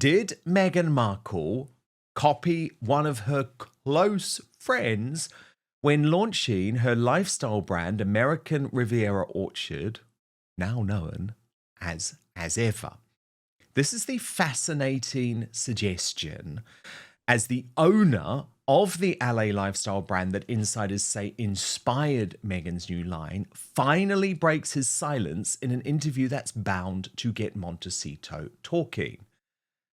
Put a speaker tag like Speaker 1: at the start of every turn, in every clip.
Speaker 1: Did Meghan Markle copy one of her close friends when launching her lifestyle brand, American Riviera Orchard, now known as Ever? This is the fascinating suggestion, as the owner of the LA lifestyle brand that insiders say inspired Meghan's new line finally breaks his silence in an interview that's bound to get Montecito talking.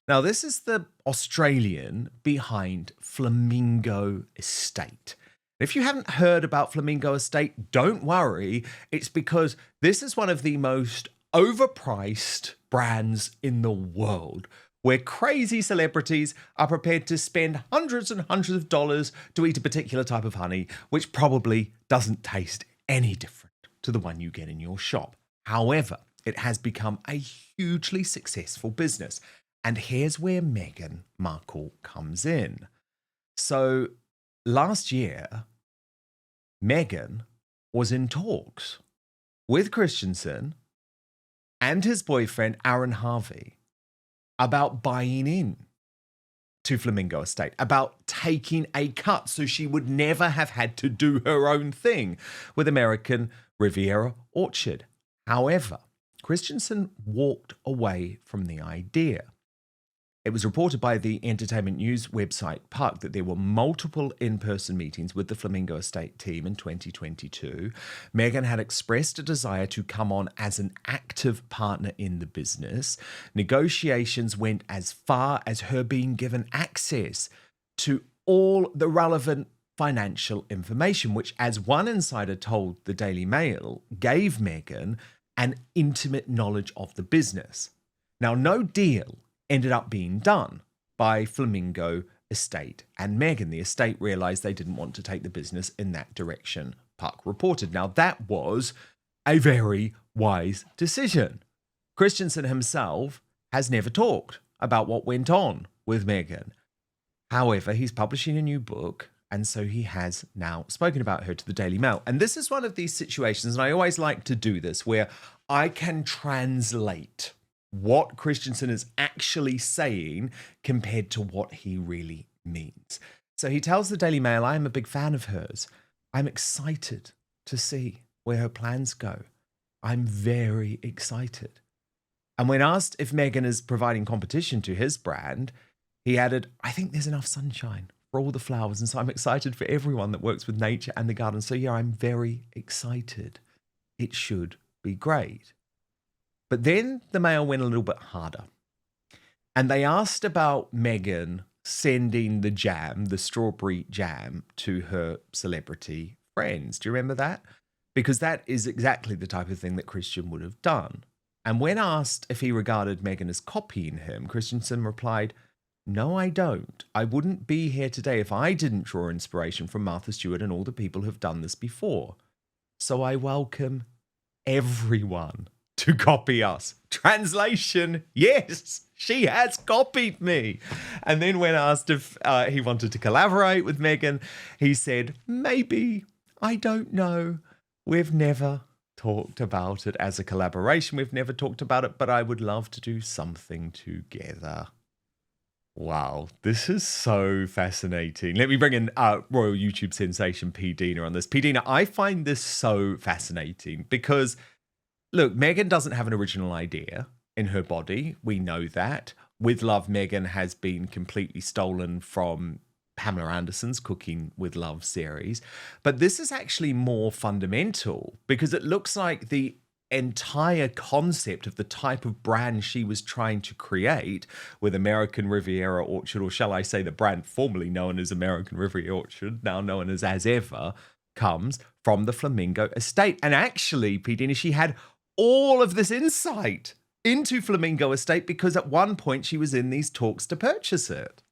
Speaker 1: Now, this is the Australian behind Flamingo Estate. If you haven't heard about Flamingo Estate, don't worry. It's because this is one of the most overpriced brands in the world, where crazy celebrities are prepared to spend hundreds and hundreds of dollars to eat a particular type of honey, which probably doesn't taste any different to the one you get in your shop. However, it has become a hugely successful business. And here's where Meghan Markle comes in. So last year, Meghan was in talks with Christensen and his boyfriend, Aaron Harvey, about buying in to Flamingo Estate, about taking a cut so she would never have had to do her own thing with American Riviera Orchard. However, Christensen walked away from the idea. It was reported by the entertainment news website Puck that there were multiple in-person meetings with the Flamingo Estate team in 2022. Meghan had expressed a desire to come on as an active partner in the business. Negotiations went as far as her being given access to all the relevant financial information, which, as one insider told the Daily Mail, gave Meghan an intimate knowledge of the business. Now, no deal ended up being done by Flamingo Estate and Meghan. The estate realised they didn't want to take the business in that direction, Puck reported. Now, that was a very wise decision. Christensen himself has never talked about what went on with Meghan. However, he's publishing a new book, and so he has now spoken about her to the Daily Mail. And this is one of these situations, and I always like to do this, where I can translate what Christensen is actually saying compared to what he really means. So he tells the Daily Mail, I am a big fan of hers. I'm excited to see where her plans go. I'm very excited. And when asked if Meghan is providing competition to his brand, he added, I think there's enough sunshine for all the flowers. And so I'm excited for everyone that works with nature and the garden. So yeah, I'm very excited. It should be great. But then the Mail went a little bit harder. And they asked about Meghan sending the jam, the strawberry jam, to her celebrity friends. Do you remember that? Because that is exactly the type of thing that Christian would have done. And when asked if he regarded Meghan as copying him, Christensen replied, no, I don't. I wouldn't be here today if I didn't draw inspiration from Martha Stewart and all the people who've done this before. So I welcome everyone to copy us. Translation, yes, she has copied me. And then when asked if he wanted to collaborate with Meghan, he said, maybe, I don't know. We've never talked about it as a collaboration. We've never talked about it, but I would love to do something together. Wow, this is so fascinating. Let me bring in royal YouTube sensation P-Dina on this. P-Dina, I find this so fascinating because, look, Meghan doesn't have an original idea in her body. We know that. With Love, Meghan has been completely stolen from Pamela Anderson's Cooking with Love series. But this is actually more fundamental because it looks like the entire concept of the type of brand she was trying to create with American Riviera Orchard, or shall I say the brand formerly known as American Riviera Orchard, now known as Ever, comes from the Flamingo Estate. And actually, P-Dina, she had all of this insight into Flamingo Estate because at one point she was in these talks to purchase it.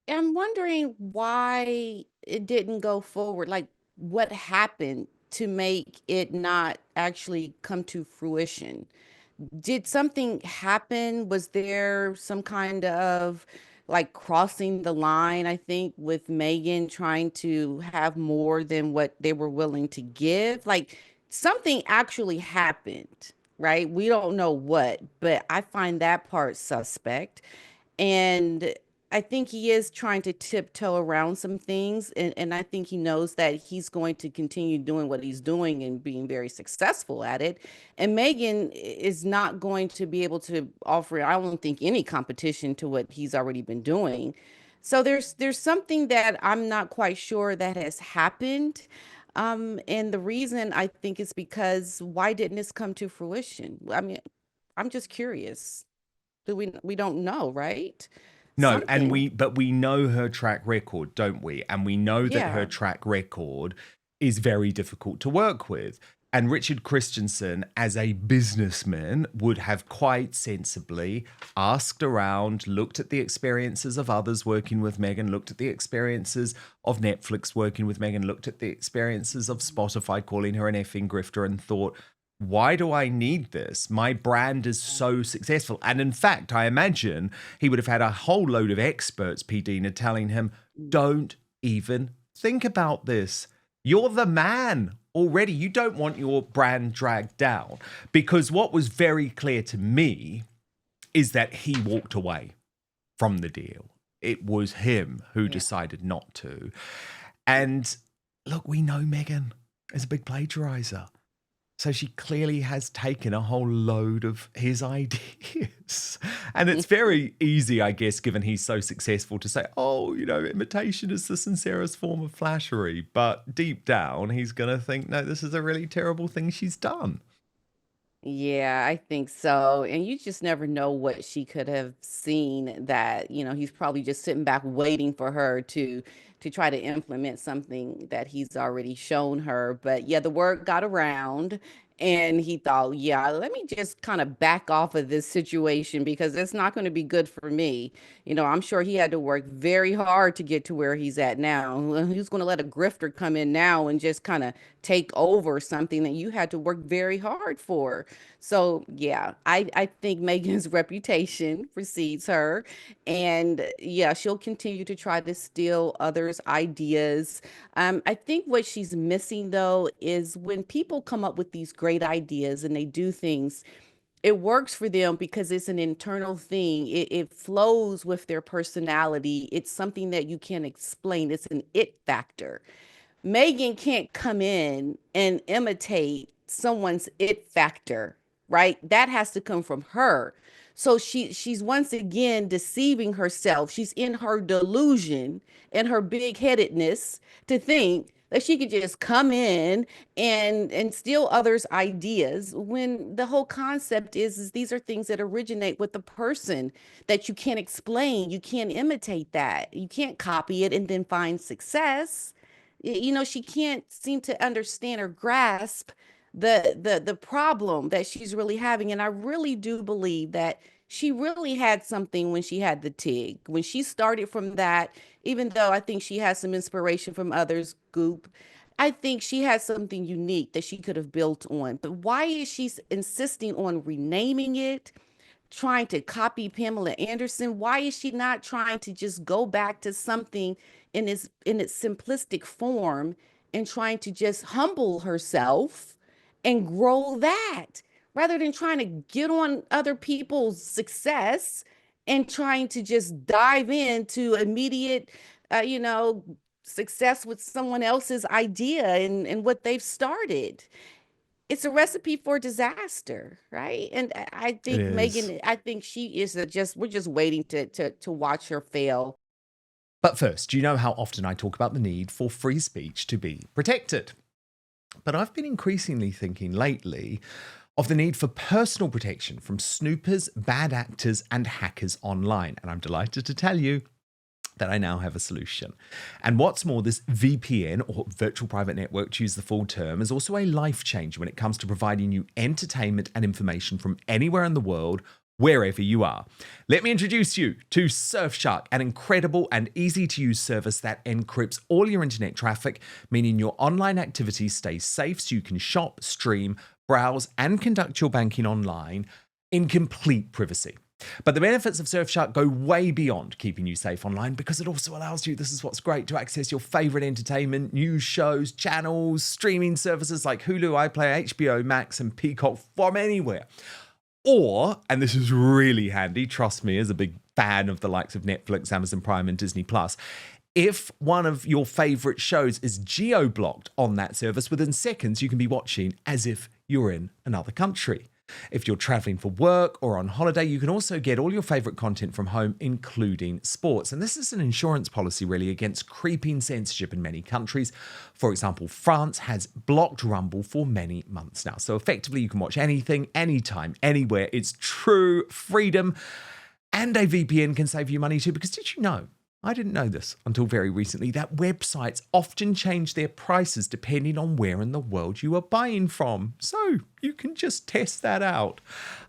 Speaker 2: I'm wondering why it didn't go forward. Like, what happened to make it not actually come to fruition? Did something happen? Was there some kind of like crossing the line, I think, with Meghan trying to have more than what they were willing to give? Like, something actually happened. right? We don't know what, but I find that part suspect. And I think he is trying to tiptoe around some things. And I think he knows that he's going to continue doing what he's doing and being very successful at it. And Megan is not going to be able to offer, I don't think, any competition to what he's already been doing. So there's something that I'm not quite sure that has happened. And the reason I think is because why didn't this come to fruition? I mean, I'm just curious. We don't know, right?
Speaker 1: No, and
Speaker 2: Something.
Speaker 1: we know her track record, don't we? And we know that her
Speaker 2: Yeah.
Speaker 1: track record is very difficult to work with. And Richard Christensen, as a businessman, would have quite sensibly asked around, looked at the experiences of others working with Meghan, looked at the experiences of Netflix working with Meghan, looked at the experiences of Spotify calling her an effing grifter, and thought, why do I need this? My brand is so successful. And in fact, I imagine he would have had a whole load of experts, P-Dina, telling him, don't even think about this. You're the man already. You don't want your brand dragged down. Because what was very clear to me is that he walked away from the deal. It was him who
Speaker 2: Yeah.
Speaker 1: decided not to. And look, we know Meghan is a big plagiarizer. So she clearly has taken a whole load of his ideas. And it's very easy, I guess, given he's so successful, to say, oh, imitation is the sincerest form of flattery. But deep down, he's going to think, no, this is a really terrible thing she's done.
Speaker 2: Yeah, I think so. And you just never know what she could have seen that, he's probably just sitting back waiting for her to try to implement something that he's already shown her. But yeah, the word got around and he thought, yeah, let me just kind of back off of this situation because it's not going to be good for me. I'm sure he had to work very hard to get to where he's at now. Who's going to let a grifter come in now and just kind of take over something that you had to work very hard for? So yeah, I think Megan's reputation precedes her. And yeah, she'll continue to try to steal others' ideas. I think what she's missing though is when people come up with these great ideas and they do things, it works for them because it's an internal thing. It flows with their personality. It's something that you can't explain. It's an it factor. Megan can't come in and imitate someone's it factor, right? That has to come from her. So she's once again deceiving herself. She's in her delusion and her big-headedness to think that she could just come in and steal others' ideas when the whole concept is these are things that originate with the person that you can't explain. You can't imitate that. You can't copy it and then find success. She can't seem to understand or grasp the problem that she's really having. And I really do believe that she really had something when she had the TIG. When she started from that, even though I think she has some inspiration from others, Goop, I think she has something unique that she could have built on. But why is she insisting on renaming it? Trying to copy Pamela Anderson? Why is she not trying to just go back to something in its simplistic form and trying to just humble herself and grow that rather than trying to get on other people's success and trying to just dive into immediate success with someone else's idea and what they've started? It's a recipe for disaster, right? And I
Speaker 1: It
Speaker 2: think
Speaker 1: is.
Speaker 2: Megan, I think she is we're just waiting to watch her fail.
Speaker 1: But first, you know how often I talk about the need for free speech to be protected. But I've been increasingly thinking lately of the need for personal protection from snoopers, bad actors, and hackers online. And I'm delighted to tell you that I now have a solution. And what's more, this VPN, or virtual private network, to use the full term, is also a life changer when it comes to providing you entertainment and information from anywhere in the world, wherever you are. Let me introduce you to Surfshark, an incredible and easy to use service that encrypts all your internet traffic, meaning your online activities stay safe so you can shop, stream, browse, and conduct your banking online in complete privacy. But the benefits of Surfshark go way beyond keeping you safe online, because it also allows you, this is what's great, to access your favorite entertainment, news shows, channels, streaming services like Hulu, iPlayer, HBO Max, and Peacock from anywhere. Or, and this is really handy, trust me, as a big fan of the likes of Netflix, Amazon Prime, and Disney Plus, if one of your favorite shows is geo-blocked on that service, within seconds you can be watching as if you're in another country. If you're traveling for work or on holiday, you can also get all your favorite content from home, including sports. And this is an insurance policy, really, against creeping censorship in many countries. For example, France has blocked Rumble for many months now. So effectively, you can watch anything, anytime, anywhere. It's true freedom. And a VPN can save you money too, because did you know? I didn't know this until very recently, that websites often change their prices depending on where in the world you are buying from. So you can just test that out.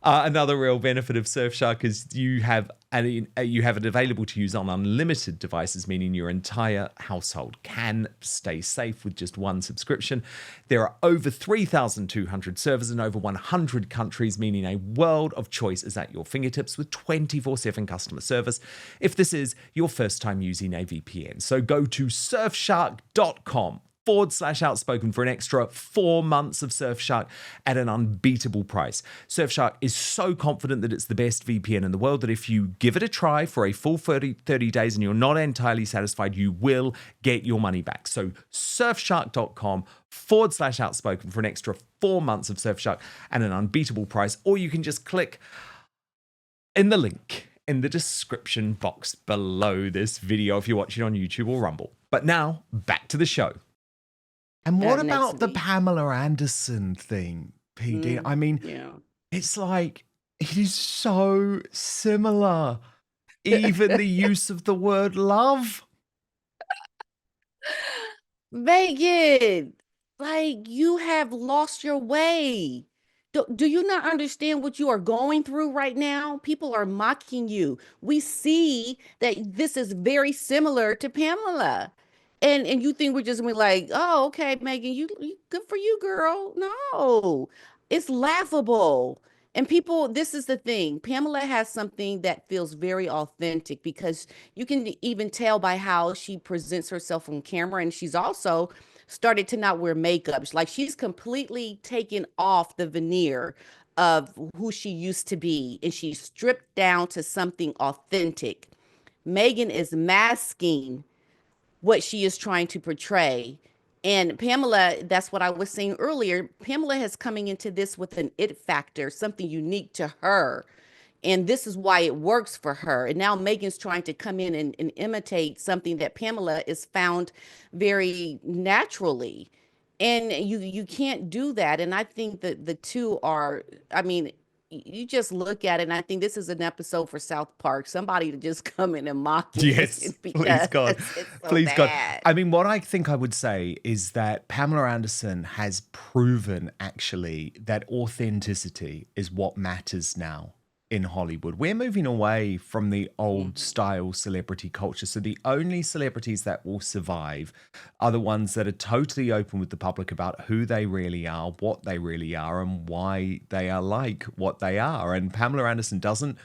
Speaker 1: Another real benefit of Surfshark is you have it available to use on unlimited devices, meaning your entire household can stay safe with just one subscription. There are over 3,200 servers in over 100 countries, meaning a world of choice is at your fingertips with 24/7 customer service if this is your first time using a VPN. So go to surfshark.com/outspoken for an extra 4 months of Surfshark at an unbeatable price. Surfshark is so confident that it's the best VPN in the world that if you give it a try for a full 30 days and you're not entirely satisfied, you will get your money back. So surfshark.com/outspoken for an extra 4 months of Surfshark at an unbeatable price, or you can just click in the link in the description box below this video if you're watching on YouTube or Rumble. But now, back to the show. And what about the Pamela Anderson thing, P-Dina? I mean, it's like, it is so similar. Even the use of the word love.
Speaker 2: Meghan, like, you have lost your way. Do you not understand what you are going through right now? People are mocking you. We see that this is very similar to Pamela. And you think we're just gonna be like, oh, okay, Meghan, you good for you, girl. No, it's laughable. And people, this is the thing. Pamela has something that feels very authentic, because you can even tell by how she presents herself on camera. And she's also started to not wear makeup. Like, she's completely taken off the veneer of who she used to be, and she's stripped down to something authentic. Meghan is masking what she is trying to portray. And Pamela, that's what I was saying earlier. Pamela has coming into this with an it factor, something unique to her. And this is why it works for her. And now Meghan's trying to come in and imitate something that Pamela is found very naturally. And you can't do that. And I think that the two are, I mean, you just look at it, and I think this is an episode for South Park. Somebody to just come in and mock it.
Speaker 1: Yes, please God.
Speaker 2: So
Speaker 1: please
Speaker 2: bad.
Speaker 1: God. I mean, what I think I would say is that Pamela Anderson has proven, actually, that authenticity is what matters now in Hollywood. We're moving away from the old style celebrity culture. So the only celebrities that will survive are the ones that are totally open with the public about who they really are, what they really are, and why they are like what they are. And Pamela Anderson doesn't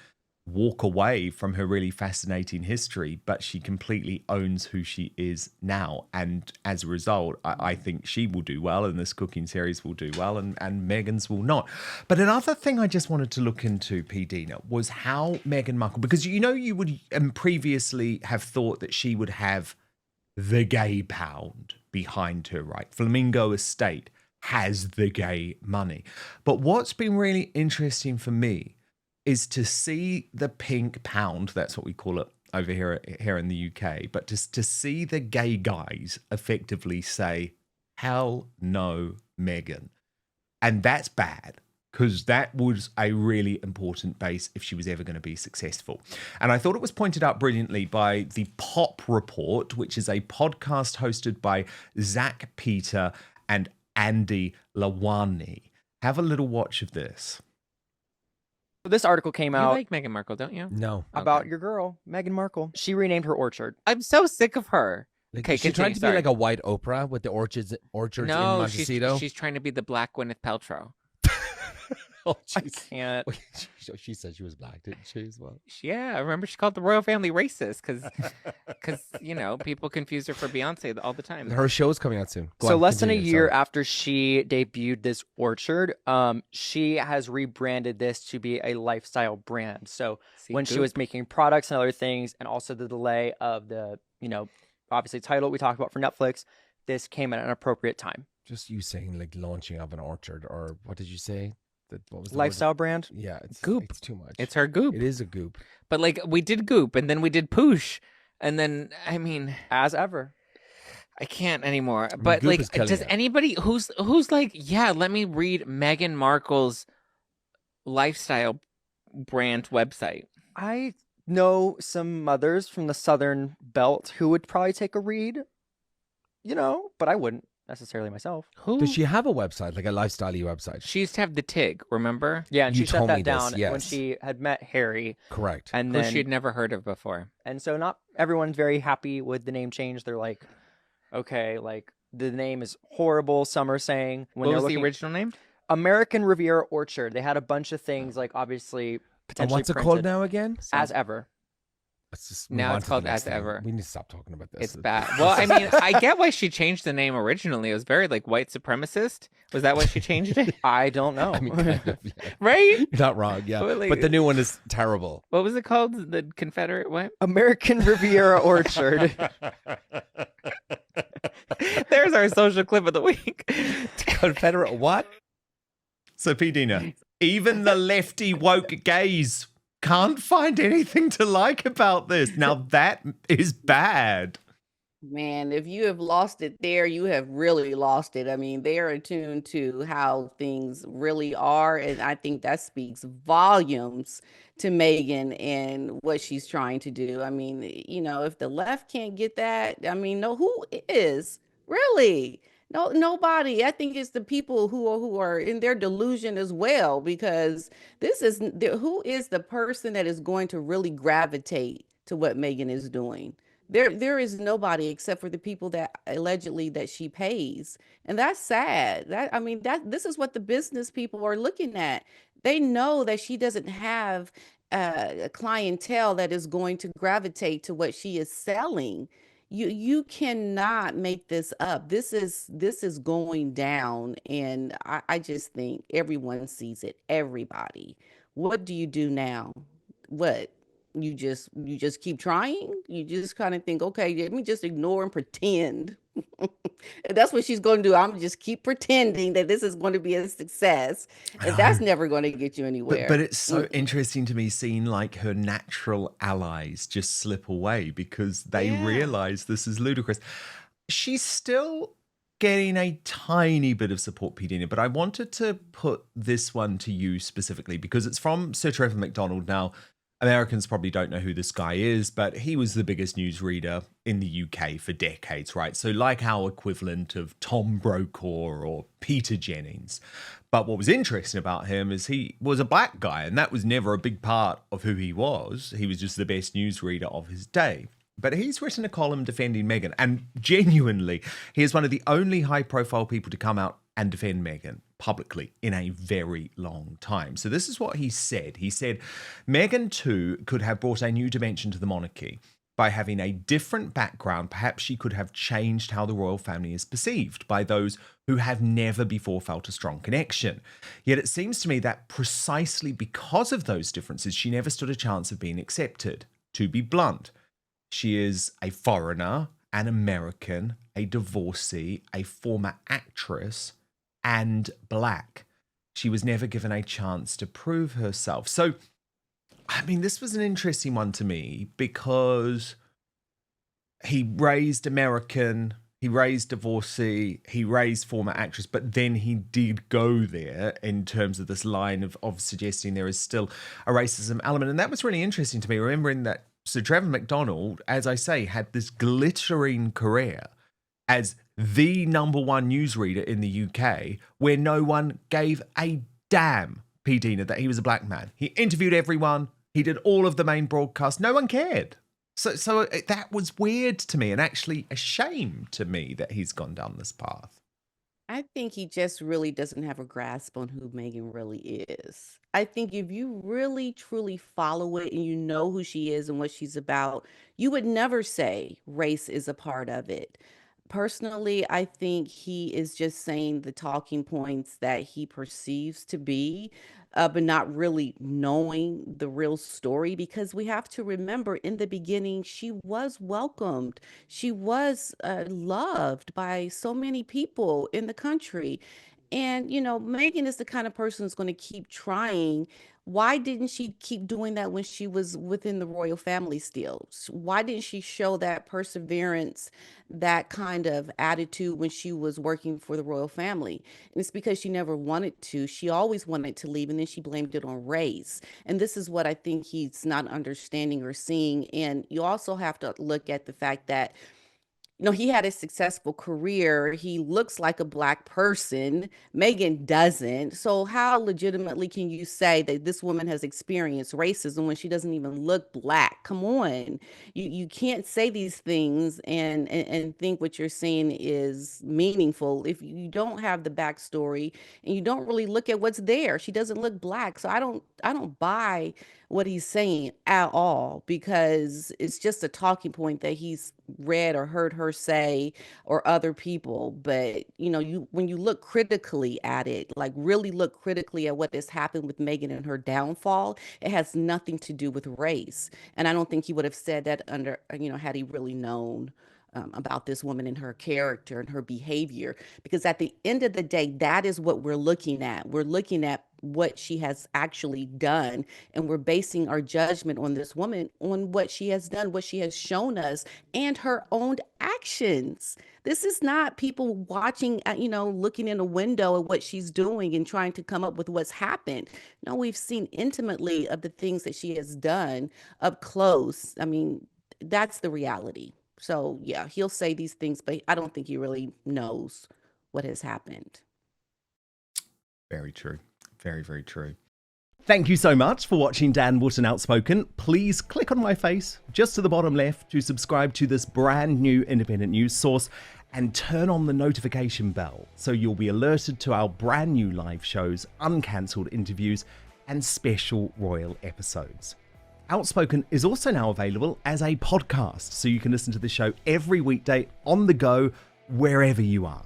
Speaker 1: walk away from her really fascinating history, but she completely owns who she is now. And as a result, I think she will do well, and this cooking series will do well, and Meghan's will not. But another thing I just wanted to look into, P-Dina, was how Meghan Markle, because you know you would previously have thought that she would have the gay pound behind her, right? Flamingo Estate has the gay money. But what's been really interesting for me is to see the pink pound, that's what we call it over here in the UK, but just to see the gay guys effectively say, hell no, Meghan. And that's bad, because that was a really important base if she was ever going to be successful. And I thought it was pointed out brilliantly by the Pop Report, which is a podcast hosted by Zach Peter and Andy Lawani. Have a little watch of this.
Speaker 3: This article came out.
Speaker 4: You like Meghan Markle, don't you?
Speaker 5: No.
Speaker 3: About your girl, Meghan Markle. She renamed her orchard.
Speaker 4: I'm so sick of her.
Speaker 5: Like,
Speaker 4: Okay,
Speaker 5: is she trying to
Speaker 4: sorry.
Speaker 5: be like a white Oprah with the orchards in
Speaker 4: No,
Speaker 5: Montecito?
Speaker 4: she's trying to be the Black Gwyneth Paltrow.
Speaker 5: Oh,
Speaker 3: I
Speaker 5: jeez.
Speaker 3: can't.
Speaker 5: She said she was black, didn't she, as well?
Speaker 4: Yeah, I remember she called the royal family racist because people confuse her for Beyonce all the time.
Speaker 5: Her show's coming out soon. Go
Speaker 3: So
Speaker 5: on,
Speaker 3: less than a
Speaker 5: continue,
Speaker 3: year
Speaker 5: sorry.
Speaker 3: after she debuted this orchard, she has rebranded this to be a lifestyle brand. So
Speaker 4: See,
Speaker 3: when she
Speaker 4: Goop?
Speaker 3: was making products and other things, and also the delay of the, obviously title we talked about for Netflix, this came at an appropriate time.
Speaker 5: Just you saying like launching of an orchard, or what did you say? What was the word?
Speaker 3: Lifestyle brand.
Speaker 5: Yeah, it's
Speaker 4: Goop.
Speaker 5: It's too much.
Speaker 4: It's her Goop.
Speaker 5: It is a goop.
Speaker 4: But like we did Goop, and then we did Poosh, and then
Speaker 3: As ever.
Speaker 4: I can't anymore.
Speaker 5: mean,
Speaker 4: But
Speaker 5: Goop
Speaker 4: like,
Speaker 5: is killing
Speaker 4: does
Speaker 5: it.
Speaker 4: anybody who's like, yeah, let me read Meghan Markle's lifestyle brand website?
Speaker 3: I know some mothers from the Southern Belt who would probably take a read, but I wouldn't necessarily myself.
Speaker 4: Who
Speaker 5: Does she have a website, like a lifestyle website?
Speaker 4: She used to have the TIG, remember?
Speaker 3: Yeah, and
Speaker 5: You
Speaker 3: she shut
Speaker 5: told me
Speaker 3: that
Speaker 5: this,
Speaker 3: down when
Speaker 5: yes.
Speaker 3: she had met Harry,
Speaker 5: Correct.
Speaker 3: and
Speaker 4: Who
Speaker 3: then
Speaker 4: she had never heard of before.
Speaker 3: and so not everyone's very happy with the name change. They're like, okay, like the name is horrible. Some are saying when
Speaker 4: What
Speaker 3: they're
Speaker 4: was
Speaker 3: looking
Speaker 4: the original name?
Speaker 3: American Riviera Orchard. They had a bunch of things like obviously
Speaker 5: And
Speaker 3: potentially
Speaker 5: what's it
Speaker 3: printed
Speaker 5: called now again?
Speaker 3: as ever.
Speaker 5: Let's just
Speaker 4: Now
Speaker 5: move on
Speaker 4: it's
Speaker 5: to the
Speaker 4: called
Speaker 5: next
Speaker 4: As
Speaker 5: thing.
Speaker 4: Ever.
Speaker 5: We need to stop talking about this.
Speaker 4: It's bad. Well, I mean, I get why she changed the name originally. It was very like white supremacist. Was that why she changed it?
Speaker 3: I don't know.
Speaker 5: I mean, kind of, yeah.
Speaker 4: Right?
Speaker 5: You're not wrong, yeah.
Speaker 4: But, like-
Speaker 5: but the new one is terrible.
Speaker 4: What was it called? The Confederate what?
Speaker 3: American Riviera Orchard.
Speaker 4: There's our social clip of the week.
Speaker 5: Confederate what?
Speaker 1: So, P-Dina, even the lefty woke gays can't find anything to like about this. Now, that is bad.
Speaker 2: Man, if you have lost it there, you have really lost it. I mean, they are attuned to how things really are. And I think that speaks volumes to Meghan and what she's trying to do. I mean, if the left can't get that, I mean, no, who is really? No, nobody. I think it's the people who are in their delusion as well, because who is the person that is going to really gravitate to what Meghan is doing? There is nobody except for the people that allegedly that she pays. And that's sad. This is what the business people are looking at. They know that she doesn't have a clientele that is going to gravitate to what she is selling. You cannot make this up. This is going down, and I just think everyone sees it. Everybody. What do you do now? What? You just keep trying. You just kind of think, okay, let me just ignore and pretend. And that's what she's going to do. I'm just keep pretending that this is going to be a success, and that's never going to get you anywhere.
Speaker 1: But it's so interesting to me seeing like her natural allies just slip away because they realize this is ludicrous. She's still getting a tiny bit of support, P-Dina, but I wanted to put this one to you specifically because it's from Sir Trevor McDonald. Now, Americans probably don't know who this guy is, but he was the biggest newsreader in the UK for decades, right? So like our equivalent of Tom Brokaw or Peter Jennings. But what was interesting about him is he was a black guy, and that was never a big part of who he was. He was just the best newsreader of his day. But he's written a column defending Meghan, and genuinely, he is one of the only high-profile people to come out and defend Meghan publicly in a very long time. So this is what he said. He said, Meghan too could have brought a new dimension to the monarchy. By having a different background, perhaps she could have changed how the royal family is perceived by those who have never before felt a strong connection. Yet it seems to me that precisely because of those differences, she never stood a chance of being accepted. To be blunt, she is a foreigner, an American, a divorcee, a former actress, and black. She was never given a chance to prove herself. So, I mean, this was an interesting one to me because he raised American, he raised divorcee, he raised former actress, but then he did go there in terms of this line of suggesting there is still a racism element. And that was really interesting to me, remembering that Sir Trevor McDonald, as I say, had this glittering career as the number one newsreader in the UK, where no one gave a damn, P-Dina, that he was a black man. He interviewed everyone. He did all of the main broadcasts. No one cared. So that was weird to me, and actually a shame to me that he's gone down this path.
Speaker 2: I think he just really doesn't have a grasp on who Megan really is. I think if you really truly follow it and you know who she is and what she's about, you would never say race is a part of it. Personally, I think he is just saying the talking points that he perceives to be, but not really knowing the real story because we have to remember in the beginning, she was welcomed. She was loved by so many people in the country. And, Megan is the kind of person who's going to keep trying. Why didn't she keep doing that when she was within the royal family still? Why didn't she show that perseverance, that kind of attitude when she was working for the royal family? And it's because she never wanted to. She always wanted to leave, and then she blamed it on race. And this is what I think he's not understanding or seeing. And you also have to look at the fact that he had a successful career. He looks like a black person. Megan doesn't. So how legitimately can you say that this woman has experienced racism when she doesn't even look black? Come on. You can't say these things and think what you're saying is meaningful if you don't have the backstory and you don't really look at what's there. She doesn't look black. So I don't buy what he's saying at all because it's just a talking point that he's read or heard her say or other people. But when you look critically at it, like really look critically at what has happened with Megan and her downfall, it has nothing to do with race. And I don't think he would have said that under had he really known about this woman and her character and her behavior. Because at the end of the day, that is what we're looking at. We're looking at what she has actually done, and we're basing our judgment on this woman on what she has done, what she has shown us, and her own actions. This is not people watching, looking in a window at what she's doing and trying to come up with what's happened. No, we've seen intimately of the things that she has done up close. I mean, that's the reality. So yeah, he'll say these things, but I don't think he really knows what has happened.
Speaker 1: Very true. Very, very true. Thank you so much for watching Dan Wootton Outspoken. Please click on my face just to the bottom left to subscribe to this brand new independent news source and turn on the notification bell so you'll be alerted to our brand new live shows, uncancelled interviews, and special royal episodes. Outspoken is also now available as a podcast, so you can listen to the show every weekday on the go, wherever you are.